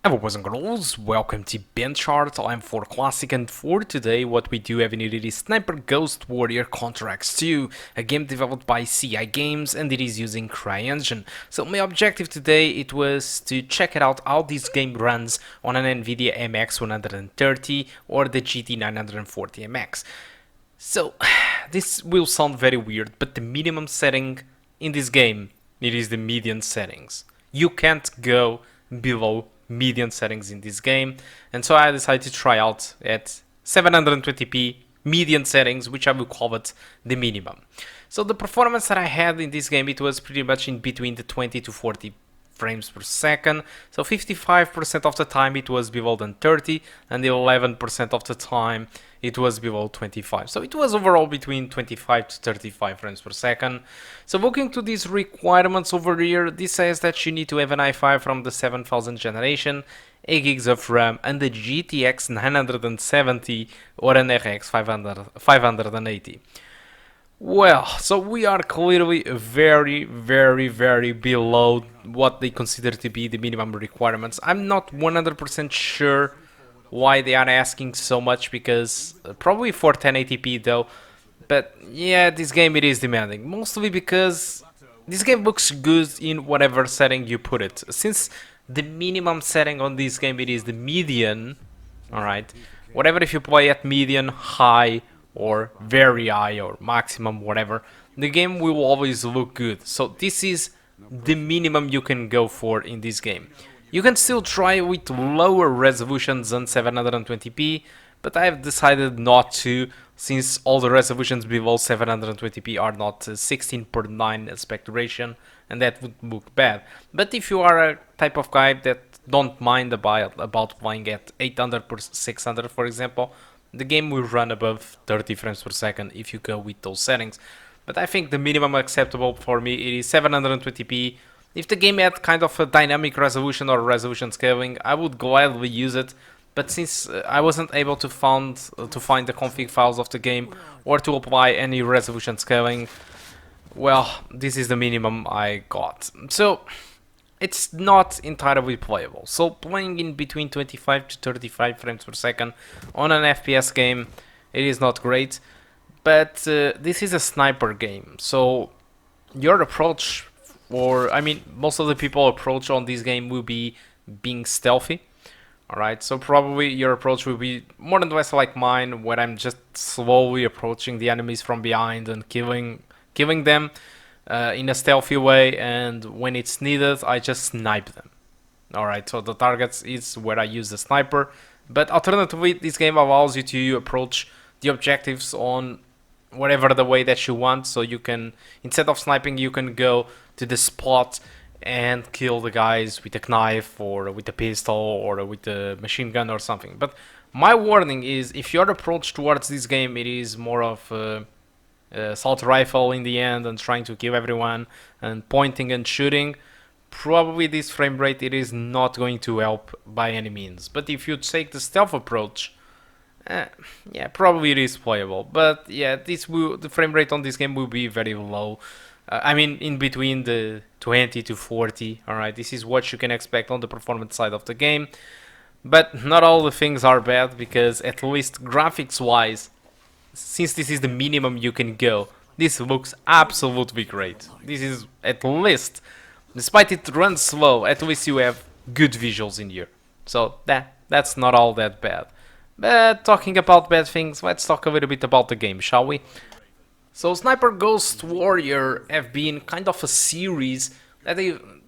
Hello boys and girls, welcome to BenchART. I'm for Classic, and for today what we do have in it is Sniper Ghost Warrior Contracts 2, a game developed by CI Games, and it is using CryEngine. So my objective today it was to check it out how this game runs on an Nvidia MX130 or the GT940 MX. So this will sound very weird, but the minimum setting in this game, it is the median settings. You can't go below median settings in this game, and so I decided to try out at 720p median settings, which I will call it the minimum. So the performance that I had in this game, it was pretty much in between the 20 to 40 frames per second. So 55% of the time it was below than 30, and 11% of the time it was below 25. So it was overall between 25 to 35 frames per second. So looking to these requirements over here, this says that you need to have an i5 from the 7000 generation, 8 gigs of RAM, and the GTX 970 or an RX 580. Well, so we are clearly very below what they consider to be the minimum requirements. I'm not 100% sure why they are asking so much, because probably for 1080p though, but yeah, this game it is demanding, mostly because this game looks good in whatever setting you put it. Since the minimum setting on this game it is the median, alright, whatever, if you play at median, high, or very high, or maximum, whatever, the game will always look good. So this is the minimum you can go for in this game. You can still try with lower resolutions than 720p, but I've decided not to, since all the resolutions below 720p are not 16:9 aspect ratio, and that would look bad. But if you are a type of guy that don't mind about playing at 800x600, for example, the game will run above 30 frames per second if you go with those settings. But I think the minimum acceptable for me it is 720p. If the game had kind of a dynamic resolution or resolution scaling, I would gladly use it. But since I wasn't able to find the config files of the game or to apply any resolution scaling, well, this is the minimum I got. So it's not entirely playable. So playing in between 25 to 35 frames per second on an FPS game, it is not great. But this is a sniper game, so your approach, or I mean, most of the people approach on this game will be being stealthy. Alright, so probably your approach will be more or less like mine, where I'm just slowly approaching the enemies from behind and killing them in a stealthy way, and when it's needed, I just snipe them. Alright, so the targets is where I use the sniper, but alternatively, this game allows you to approach the objectives on whatever the way that you want. So you can, instead of sniping, you can go to the spot and kill the guys with a knife or with a pistol or with a machine gun or something. But my warning is, if your approach towards this game it is more of a assault rifle in the end and trying to kill everyone and pointing and shooting, probably this frame rate it is not going to help by any means. But if you take the stealth approach, yeah, probably it is playable. But yeah, the frame rate on this game will be very low. I mean, in between the 20 to 40. Alright, this is what you can expect on the performance side of the game. But not all the things are bad, because at least graphics wise, since this is the minimum you can go, this looks absolutely great. This is, at least, despite it runs slow, at least you have good visuals in here. So that's not all that bad. But talking about bad things, let's talk a little bit about the game, shall we? So Sniper Ghost Warrior have been kind of a series that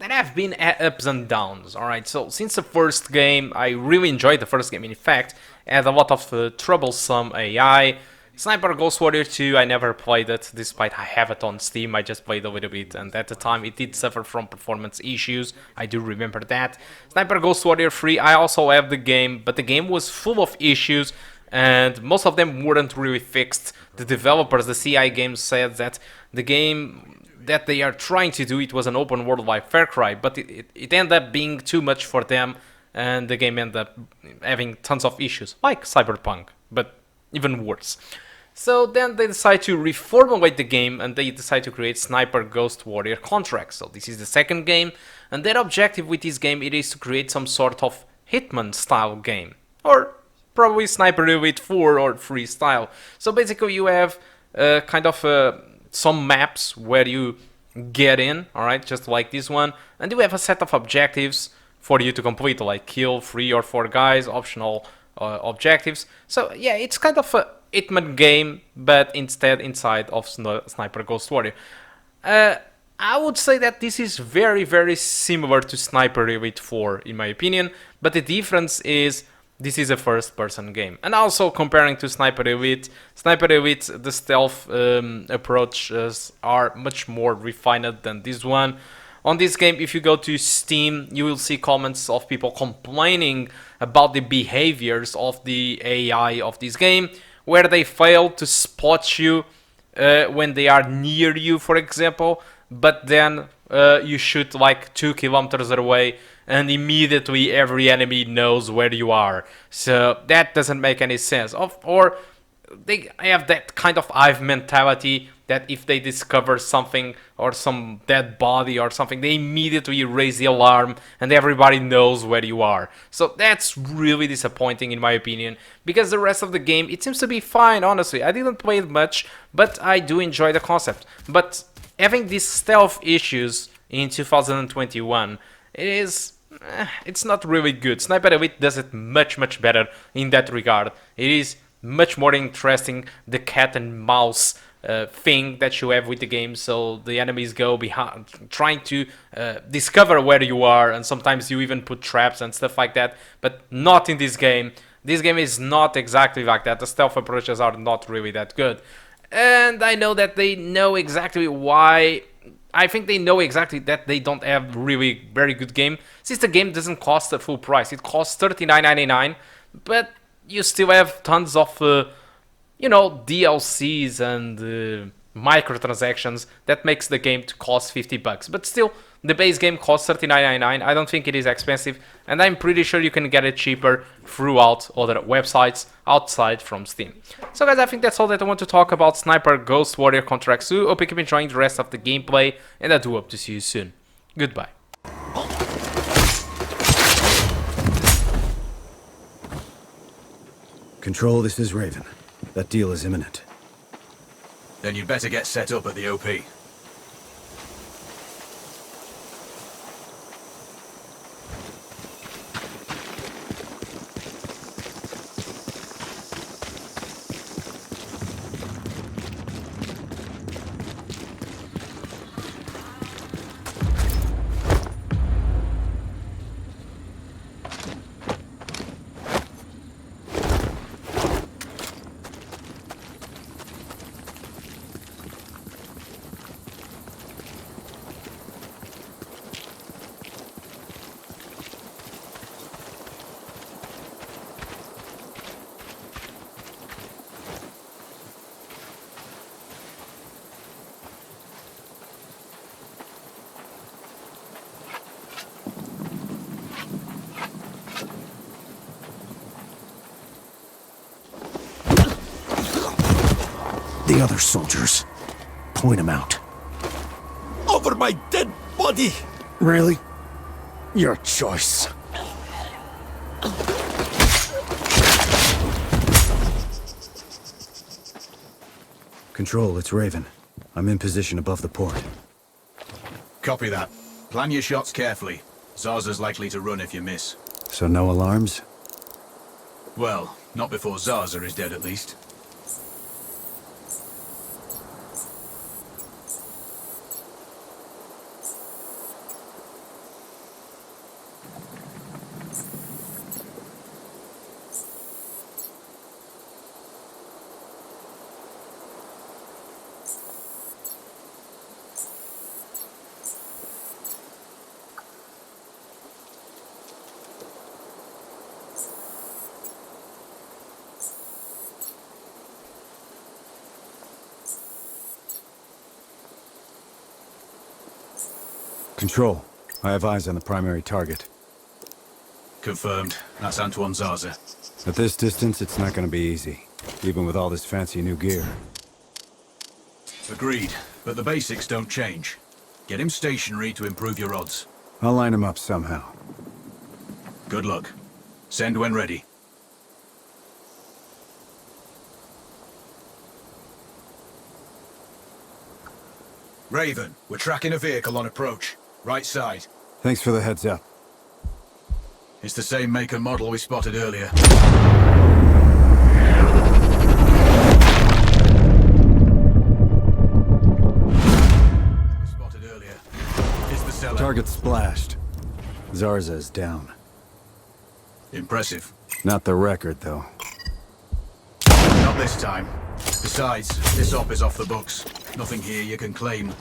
have been ups and downs. Alright, so since the first game, I really enjoyed the first game. In fact, it had a lot of troublesome AI. Sniper Ghost Warrior 2, I never played it, despite I have it on Steam. I just played a little bit, and at the time it did suffer from performance issues. I do remember that. Sniper Ghost Warrior 3, I also have the game, but the game was full of issues, and most of them weren't really fixed. The developers, the CI Games, said that the game that they are trying to do, it was an open world like Far Cry, but it ended up being too much for them, and the game ended up having tons of issues, like Cyberpunk, but even worse. So then they decide to reformulate the game, and they decide to create Sniper Ghost Warrior Contracts. So this is the second game, and their objective with this game it is to create some sort of Hitman style game, or probably Sniper Elite 4 or 3 style. So basically you have kind of some maps where you get in, alright, just like this one, and you have a set of objectives for you to complete, like kill 3 or 4 guys, optional objectives. So yeah, it's kind of a Hitman game, but instead inside of Sniper Ghost Warrior. I would say that this is very, very similar to Sniper Elite 4 in my opinion, but the difference is this is a first-person game. And also comparing to Sniper Elite, the stealth approaches are much more refined than this one. On this game, if you go to Steam, you will see comments of people complaining about the behaviors of the AI of this game, where they fail to spot you when they are near you, for example, but then you shoot like 2 kilometers away and immediately every enemy knows where you are. So that doesn't make any sense. Or they have that kind of hive mentality that if they discover something or some dead body or something, they immediately raise the alarm and everybody knows where you are. So that's really disappointing in my opinion, because the rest of the game, it seems to be fine, honestly. I didn't play it much, but I do enjoy the concept. But having these stealth issues in 2021, it's not really good. Sniper Elite does it much better in that regard. It is much more interesting, the cat and mouse thing that you have with the game, so the enemies go behind trying to discover where you are, and sometimes you even put traps and stuff like that, but not in this game. This game is not exactly like that. The stealth approaches are not really that good, and I know that they know exactly why. I think they know exactly that they don't have really very good game, since the game doesn't cost the full price. It costs $39.99, but you still have tons of DLCs and microtransactions that makes the game to cost $50. But still, the base game costs $39.99. I don't think it is expensive, and I'm pretty sure you can get it cheaper throughout other websites outside from Steam. So guys, I think that's all that I want to talk about Sniper Ghost Warrior Contracts 2. Hope you keep enjoying the rest of the gameplay, and I do hope to see you soon. Goodbye. Control, this is Raven. That deal is imminent. Then you'd better get set up at the OP. The other soldiers. Point them out. Over my dead body! Really? Your choice. Control, it's Raven. I'm in position above the port. Copy that. Plan your shots carefully. Zaza's likely to run if you miss. So no alarms? Well, not before Zaza is dead at least. Control, I have eyes on the primary target. Confirmed. That's Antoine Zaza. At this distance, it's not going to be easy, even with all this fancy new gear. Agreed, but the basics don't change. Get him stationary to improve your odds. I'll line him up somehow. Good luck. Send when ready. Raven, we're tracking a vehicle on approach. Right side. Thanks for the heads up. It's the same make and model we spotted earlier. It's the seller. Target splashed. Zarza is down. Impressive. Not the record, though. Not this time. Besides, this op is off the books. Nothing here you can claim.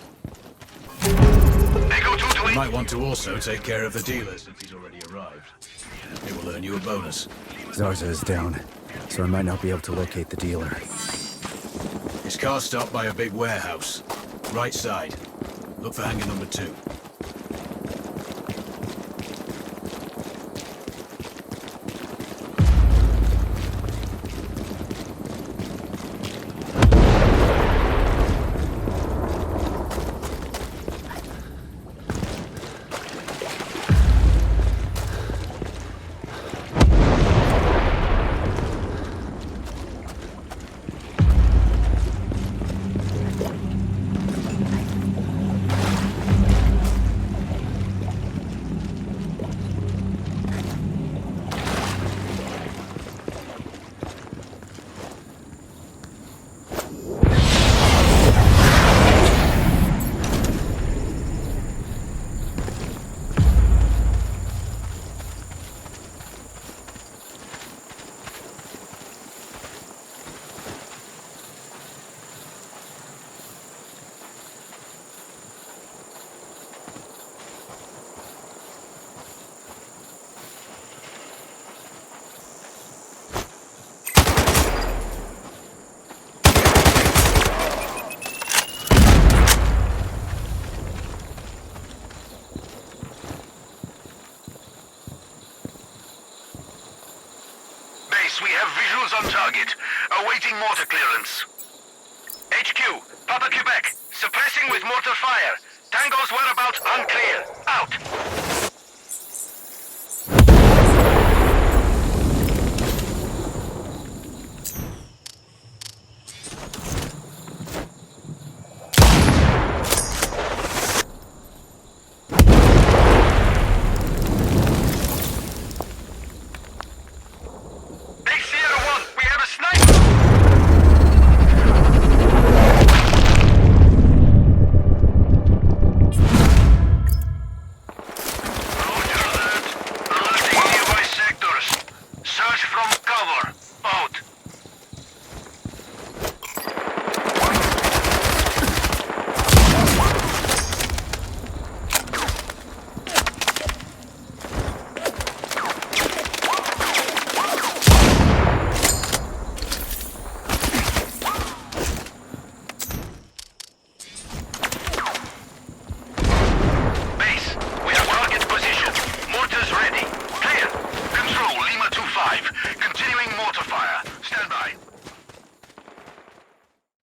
You might want to also take care of the dealer since he's already arrived. It will earn you a bonus. Zarza is down, so I might not be able to locate the dealer. His car's stopped by a big warehouse. Right side. Look for hangar number 2. We have visuals on target, awaiting mortar clearance. HQ, Papa Quebec, suppressing with mortar fire. Tango's whereabouts unclear. Out!